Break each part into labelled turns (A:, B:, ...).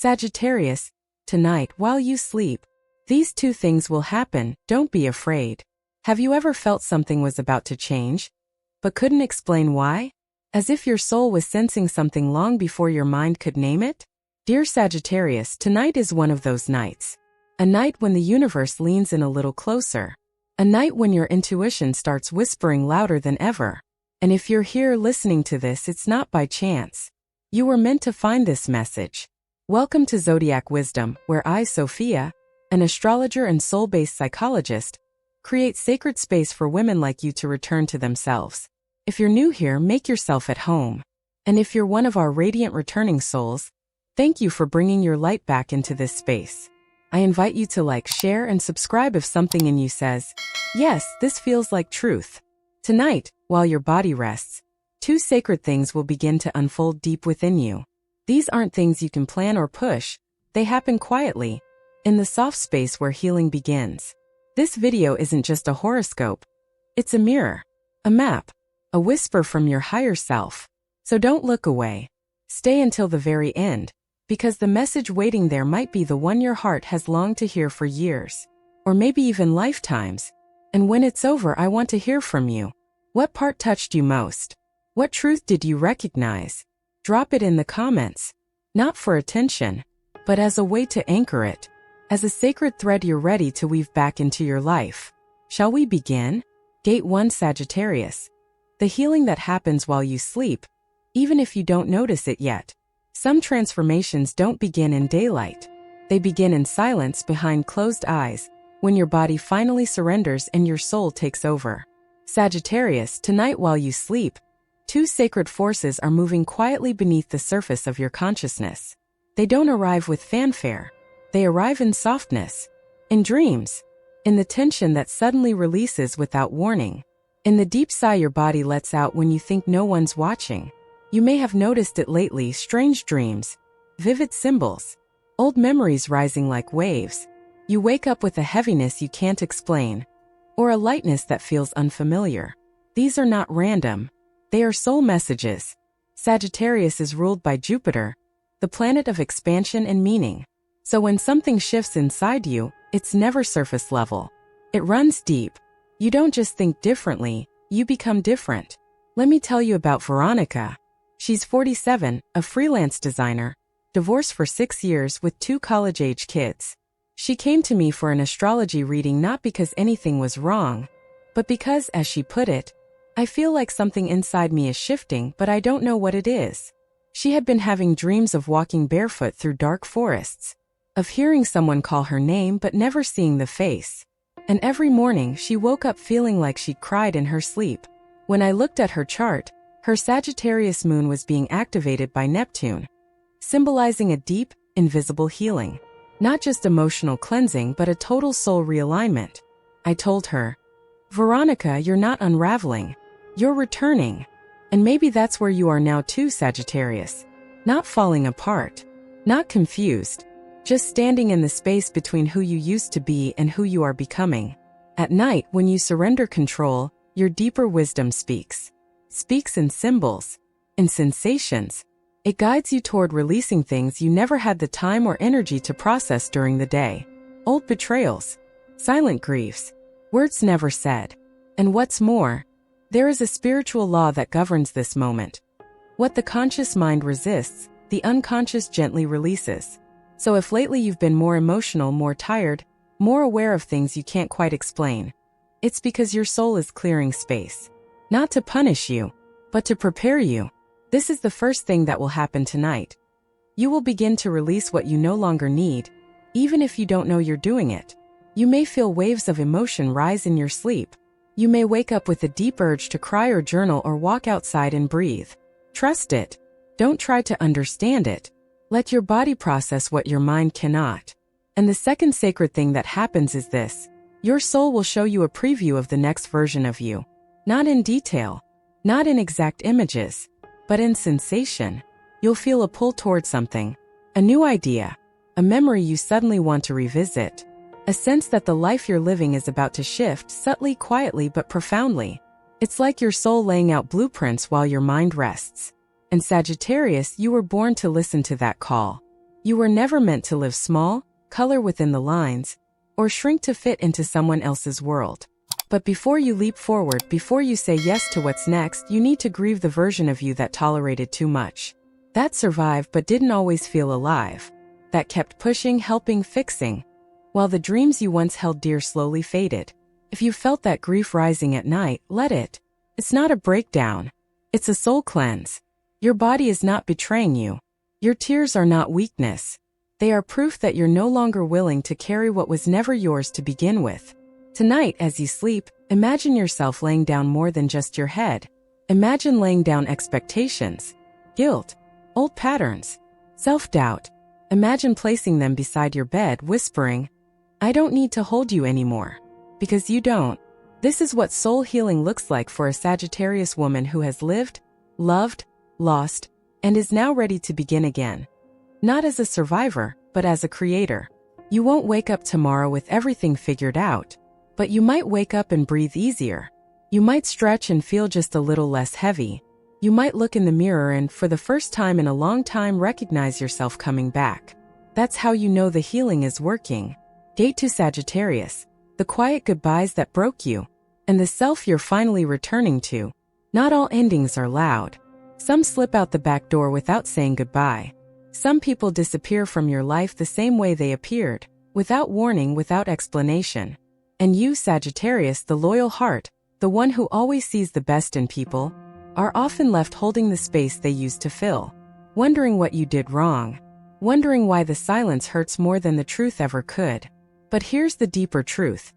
A: Sagittarius, tonight while you sleep, these two things will happen, don't be afraid. Have you ever felt something was about to change, but couldn't explain why? As if your soul was sensing something long before your mind could name it? Dear Sagittarius, tonight is one of those nights. A night when the universe leans in a little closer. A night when your intuition starts whispering louder than ever. And if you're here listening to this, it's not by chance. You were meant to find this message. Welcome to Zodiac Wisdom, where I, Sophia, an astrologer and soul-based psychologist, create sacred space for women like you to return to themselves. If you're new here, make yourself at home. And if you're one of our radiant returning souls, thank you for bringing your light back into this space. I invite you to like, share, and subscribe if something in you says, yes, this feels like truth. Tonight, while your body rests, two sacred things will begin to unfold deep within you. These aren't things you can plan or push, they happen quietly, in the soft space where healing begins. This video isn't just a horoscope, it's a mirror, a map, a whisper from your higher self. So don't look away. Stay until the very end, because the message waiting there might be the one your heart has longed to hear for years, or maybe even lifetimes. And when it's over, I want to hear from you. What part touched you most? What truth did you recognize? Drop it in the comments. Not for attention, but as a way to anchor it, as a sacred thread you're ready to weave back into your life. Shall we begin? Gate 1, Sagittarius. The healing that happens while you sleep, even if you don't notice it yet. Some transformations don't begin in daylight. They begin in silence behind closed eyes, when your body finally surrenders and your soul takes over. Sagittarius, tonight while you sleep, two sacred forces are moving quietly beneath the surface of your consciousness. They don't arrive with fanfare. They arrive in softness, in dreams, in the tension that suddenly releases without warning, in the deep sigh your body lets out when you think no one's watching. You may have noticed it lately: strange dreams, vivid symbols, old memories rising like waves. You wake up with a heaviness you can't explain, or a lightness that feels unfamiliar. These are not random. They are soul messages. Sagittarius is ruled by Jupiter, the planet of expansion and meaning. So when something shifts inside you, it's never surface level. It runs deep. You don't just think differently, you become different. Let me tell you about Veronica. She's 47, a freelance designer, divorced for 6 years with 2 college-age kids. She came to me for an astrology reading not because anything was wrong, but because, as she put it, I feel like something inside me is shifting, but I don't know what it is. She had been having dreams of walking barefoot through dark forests, of hearing someone call her name but never seeing the face. And every morning she woke up feeling like she'd cried in her sleep. When I looked at her chart, her Sagittarius moon was being activated by Neptune, symbolizing a deep, invisible healing. Not just emotional cleansing, but a total soul realignment. I told her, Veronica, you're not unraveling. You're returning. And maybe that's where you are now too, Sagittarius. Not falling apart. Not confused. Just standing in the space between who you used to be and who you are becoming. At night, when you surrender control, your deeper wisdom speaks. Speaks in symbols, in sensations. It guides you toward releasing things you never had the time or energy to process during the day. Old betrayals, silent griefs, words never said. And what's more, there is a spiritual law that governs this moment. What the conscious mind resists, the unconscious gently releases. So if lately you've been more emotional, more tired, more aware of things you can't quite explain, it's because your soul is clearing space. Not to punish you, but to prepare you. This is the first thing that will happen tonight. You will begin to release what you no longer need, even if you don't know you're doing it. You may feel waves of emotion rise in your sleep. You may wake up with a deep urge to cry or journal or walk outside and breathe. Trust it. Don't try to understand it. Let your body process what your mind cannot. And the second sacred thing that happens is this. Your soul will show you a preview of the next version of you. Not in detail, not in exact images, but in sensation. You'll feel a pull toward something, a new idea, a memory you suddenly want to revisit. A sense that the life you're living is about to shift, subtly, quietly, but profoundly. It's like your soul laying out blueprints while your mind rests. And Sagittarius, you were born to listen to that call. You were never meant to live small, color within the lines, or shrink to fit into someone else's world. But before you leap forward, before you say yes to what's next, you need to grieve the version of you that tolerated too much. That survived but didn't always feel alive. That kept pushing, helping, fixing, while the dreams you once held dear slowly faded. If you felt that grief rising at night, let it. It's not a breakdown. It's a soul cleanse. Your body is not betraying you. Your tears are not weakness. They are proof that you're no longer willing to carry what was never yours to begin with. Tonight, as you sleep, imagine yourself laying down more than just your head. Imagine laying down expectations, guilt, old patterns, self-doubt. Imagine placing them beside your bed, whispering, "I don't need to hold you anymore." Because you don't. This is what soul healing looks like for a Sagittarius woman who has lived, loved, lost, and is now ready to begin again. Not as a survivor, but as a creator. You won't wake up tomorrow with everything figured out, but you might wake up and breathe easier. You might stretch and feel just a little less heavy. You might look in the mirror and, for the first time in a long time, recognize yourself coming back. That's how you know the healing is working. Date to Sagittarius. The quiet goodbyes that broke you, and the self you're finally returning to. Not all endings are loud. Some slip out the back door without saying goodbye. Some people disappear from your life the same way they appeared, without warning, without explanation. And you, Sagittarius, the loyal heart, the one who always sees the best in people, are often left holding the space they used to fill, wondering what you did wrong, wondering why the silence hurts more than the truth ever could. But here's the deeper truth.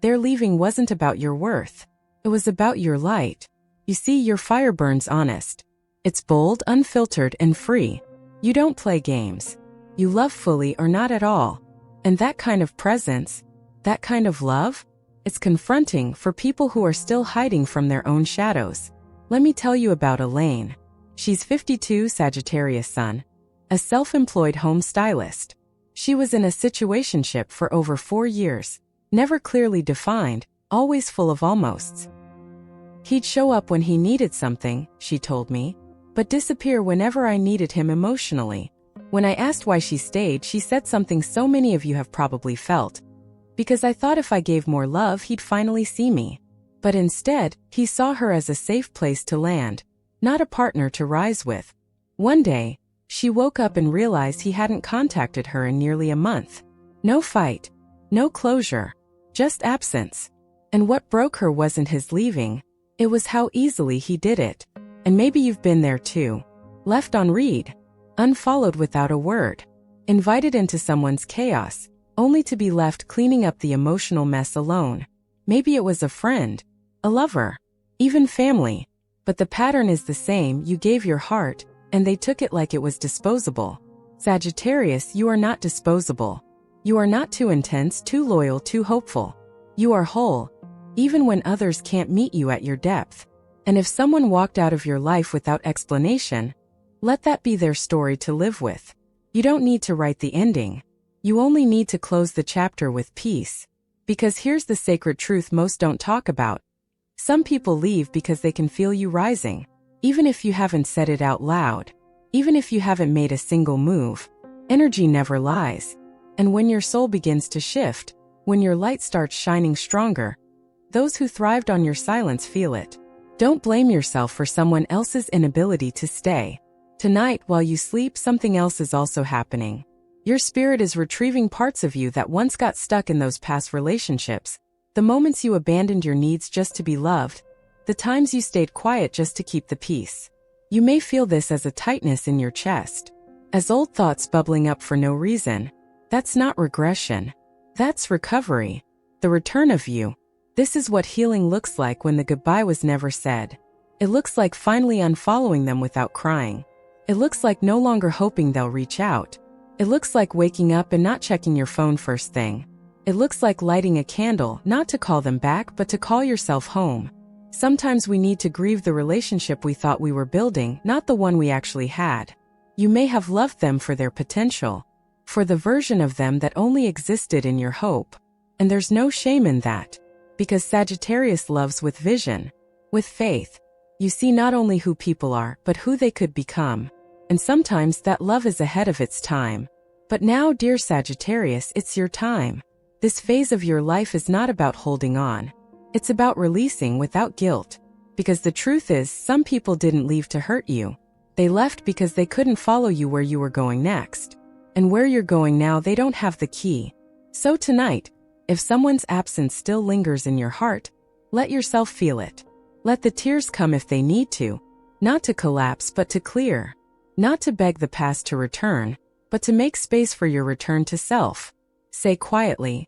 A: Their leaving wasn't about your worth. It was about your light. You see, your fire burns honest. It's bold, unfiltered, and free. You don't play games. You love fully or not at all. And that kind of presence, that kind of love, it's confronting for people who are still hiding from their own shadows. Let me tell you about Elaine. She's 52, Sagittarius sun, a self-employed home stylist. She was in a situationship for over 4 years, never clearly defined, always full of almosts. He'd show up when he needed something, she told me, but disappear whenever I needed him emotionally. When I asked why she stayed, she said something so many of you have probably felt. Because I thought if I gave more love, he'd finally see me. But instead, he saw her as a safe place to land, not a partner to rise with. One day, she woke up and realized he hadn't contacted her in nearly a month. No fight, no closure, just absence. And what broke her wasn't his leaving, it was how easily he did it. And maybe you've been there too. Left on read, unfollowed without a word, invited into someone's chaos, only to be left cleaning up the emotional mess alone. Maybe it was a friend, a lover, even family. But the pattern is the same. You gave your heart, and they took it like it was disposable. Sagittarius, you are not disposable. You are not too intense, too loyal, too hopeful. You are whole, even when others can't meet you at your depth. And if someone walked out of your life without explanation, let that be their story to live with. You don't need to write the ending. You only need to close the chapter with peace. Because here's the sacred truth most don't talk about. Some people leave because they can feel you rising. Even if you haven't said it out loud, even if you haven't made a single move, energy never lies. And when your soul begins to shift, when your light starts shining stronger, those who thrived on your silence feel it. Don't blame yourself for someone else's inability to stay. Tonight, while you sleep, something else is also happening. Your spirit is retrieving parts of you that once got stuck in those past relationships, the moments you abandoned your needs just to be loved, the times you stayed quiet just to keep the peace. You may feel this as a tightness in your chest, as old thoughts bubbling up for no reason. That's not regression. That's recovery. The return of you. This is what healing looks like when the goodbye was never said. It looks like finally unfollowing them without crying. It looks like no longer hoping they'll reach out. It looks like waking up and not checking your phone first thing. It looks like lighting a candle, not to call them back, but to call yourself home. Sometimes we need to grieve the relationship we thought we were building, not the one we actually had. You may have loved them for their potential, for the version of them that only existed in your hope. And there's no shame in that, because Sagittarius loves with vision, with faith. You see not only who people are, but who they could become. And sometimes that love is ahead of its time. But now, dear Sagittarius, it's your time. This phase of your life is not about holding on. It's about releasing without guilt. Because the truth is, some people didn't leave to hurt you. They left because they couldn't follow you where you were going next. And where you're going now, they don't have the key. So tonight, if someone's absence still lingers in your heart, let yourself feel it. Let the tears come if they need to. Not to collapse, but to clear. Not to beg the past to return, but to make space for your return to self. Say quietly,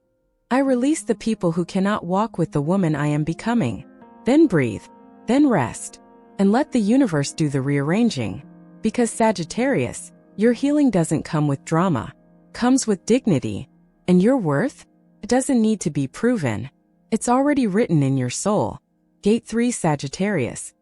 A: I release the people who cannot walk with the woman I am becoming. Then breathe. Then rest. And let the universe do the rearranging. Because Sagittarius, your healing doesn't come with drama. Comes with dignity. And your worth? It doesn't need to be proven. It's already written in your soul. Gate 3 Sagittarius.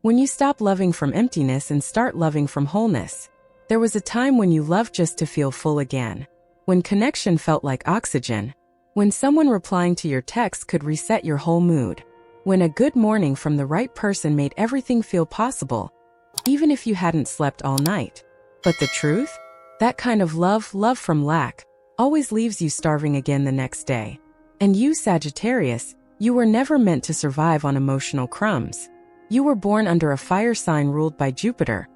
A: When you stop loving from emptiness and start loving from wholeness. There was a time when you loved just to feel full again. When connection felt like oxygen. When someone replying to your text could reset your whole mood. When a good morning from the right person made everything feel possible, even if you hadn't slept all night. But the truth? That kind of love from lack, always leaves you starving again the next day. And you, Sagittarius, you were never meant to survive on emotional crumbs. You were born under a fire sign ruled by Jupiter,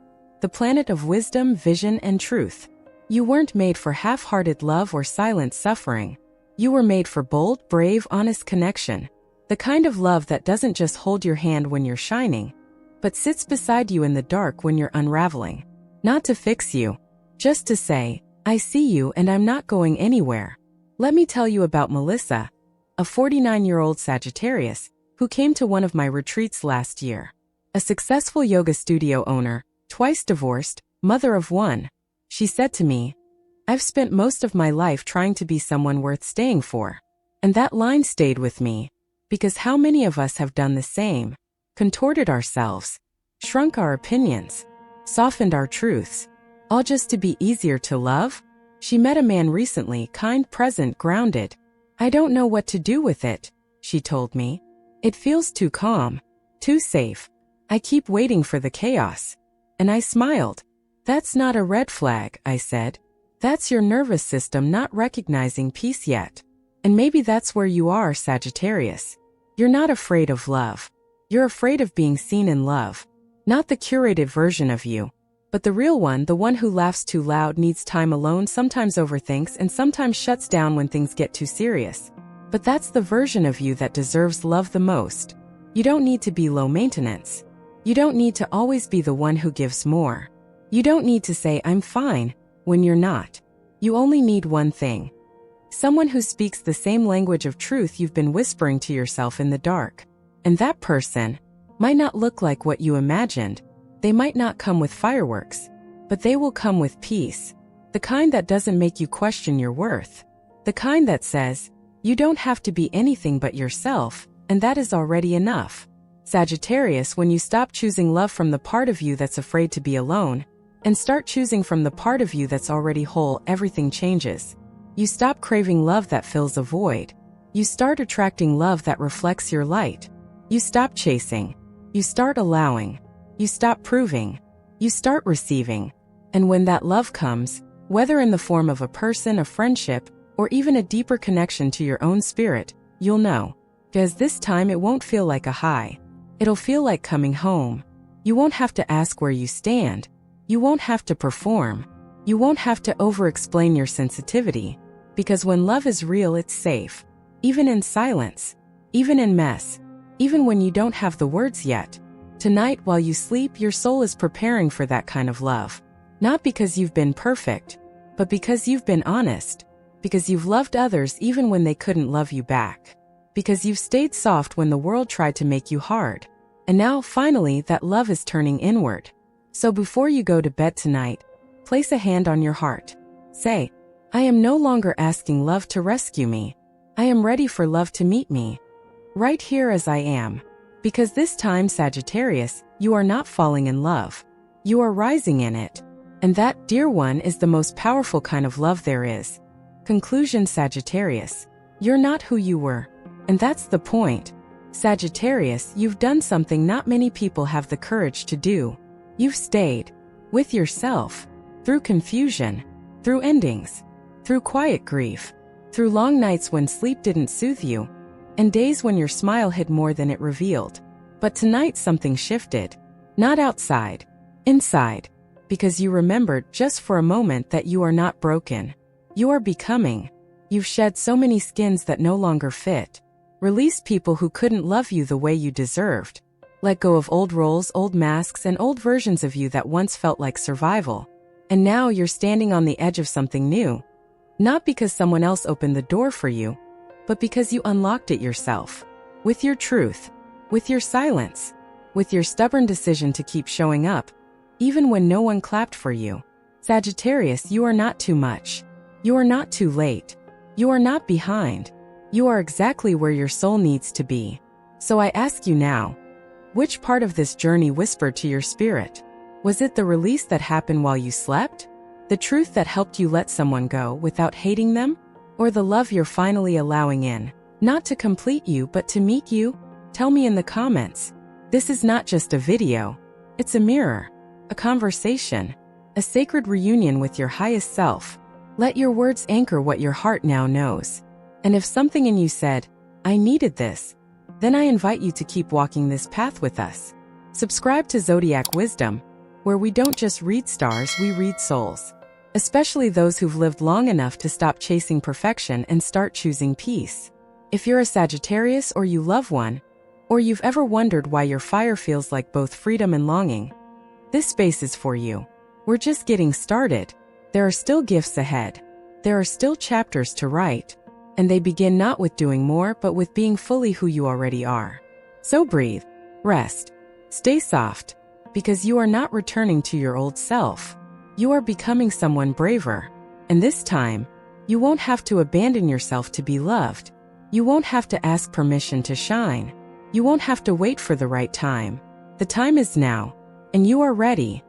A: the planet of wisdom, vision, and truth. You weren't made for half-hearted love or silent suffering. You were made for bold, brave, honest connection. The kind of love that doesn't just hold your hand when you're shining, but sits beside you in the dark when you're unraveling. Not to fix you, just to say, I see you and I'm not going anywhere. Let me tell you about Melissa, a 49-year-old Sagittarius, who came to one of my retreats last year. A successful yoga studio owner, twice divorced, mother of one. She said to me, I've spent most of my life trying to be someone worth staying for. And that line stayed with me. Because how many of us have done the same? Contorted ourselves, shrunk our opinions, softened our truths, all just to be easier to love? She met a man recently, kind, present, grounded. I don't know what to do with it, she told me. It feels too calm, too safe. I keep waiting for the chaos. And I smiled. That's not a red flag, I said. That's your nervous system not recognizing peace yet. And maybe that's where you are, Sagittarius. You're not afraid of love. You're afraid of being seen in love. Not the curated version of you, but the real one, the one who laughs too loud, needs time alone, sometimes overthinks, and sometimes shuts down when things get too serious. But that's the version of you that deserves love the most. You don't need to be low maintenance. You don't need to always be the one who gives more. You don't need to say, I'm fine, when you're not. You only need one thing. Someone who speaks the same language of truth you've been whispering to yourself in the dark. And that person might not look like what you imagined. They might not come with fireworks, but they will come with peace. The kind that doesn't make you question your worth. The kind that says, you don't have to be anything but yourself, and that is already enough. Sagittarius, when you stop choosing love from the part of you that's afraid to be alone, and start choosing from the part of you that's already whole, everything changes. You stop craving love that fills a void. You start attracting love that reflects your light. You stop chasing. You start allowing. You stop proving. You start receiving. And when that love comes, whether in the form of a person, a friendship, or even a deeper connection to your own spirit, you'll know. Because this time it won't feel like a high. It'll feel like coming home. You won't have to ask where you stand. You won't have to perform. You won't have to over-explain your sensitivity. Because when love is real, it's safe. Even in silence. Even in mess. Even when you don't have the words yet. Tonight, while you sleep, your soul is preparing for that kind of love. Not because you've been perfect, but because you've been honest. Because you've loved others even when they couldn't love you back. Because you've stayed soft when the world tried to make you hard. And now, finally, that love is turning inward. So before you go to bed tonight, place a hand on your heart. Say, I am no longer asking love to rescue me. I am ready for love to meet me. Right here as I am. Because this time, Sagittarius, you are not falling in love. You are rising in it. And that, dear one, is the most powerful kind of love there is. Conclusion, Sagittarius. You're not who you were. And that's the point. Sagittarius, you've done something not many people have the courage to do. You've stayed with yourself. Through confusion. Through endings. through quiet grief, through long nights when sleep didn't soothe you, and days when your smile hid more than it revealed. But tonight something shifted. Not outside, inside. Because you remembered just for a moment that you are not broken. You are becoming. You've shed so many skins that no longer fit. Released people who couldn't love you the way you deserved. Let go of old roles, old masks, and old versions of you that once felt like survival. And now you're standing on the edge of something new. Not because someone else opened the door for you, but because you unlocked it yourself. With your truth, with your silence, with your stubborn decision to keep showing up, even when no one clapped for you. Sagittarius, you are not too much. You are not too late. You are not behind. You are exactly where your soul needs to be. So I ask you now, which part of this journey whispered to your spirit? Was it the release that happened while you slept? The truth that helped you let someone go without hating them? Or the love you're finally allowing in, not to complete you but to meet you? Tell me in the comments. This is not just a video. It's a mirror, a conversation, a sacred reunion with your highest self. Let your words anchor what your heart now knows. And if something in you said, I needed this, then I invite you to keep walking this path with us. Subscribe to Zodiac Wisdom, where we don't just read stars, we read souls. Especially those who've lived long enough to stop chasing perfection and start choosing peace. If you're a Sagittarius or you love one, or you've ever wondered why your fire feels like both freedom and longing, this space is for you. We're just getting started. There are still gifts ahead. There are still chapters to write. And they begin not with doing more, but with being fully who you already are. So breathe, rest, stay soft, because you are not returning to your old self. You are becoming someone braver. And this time, you won't have to abandon yourself to be loved. You won't have to ask permission to shine. You won't have to wait for the right time. The time is now, and you are ready.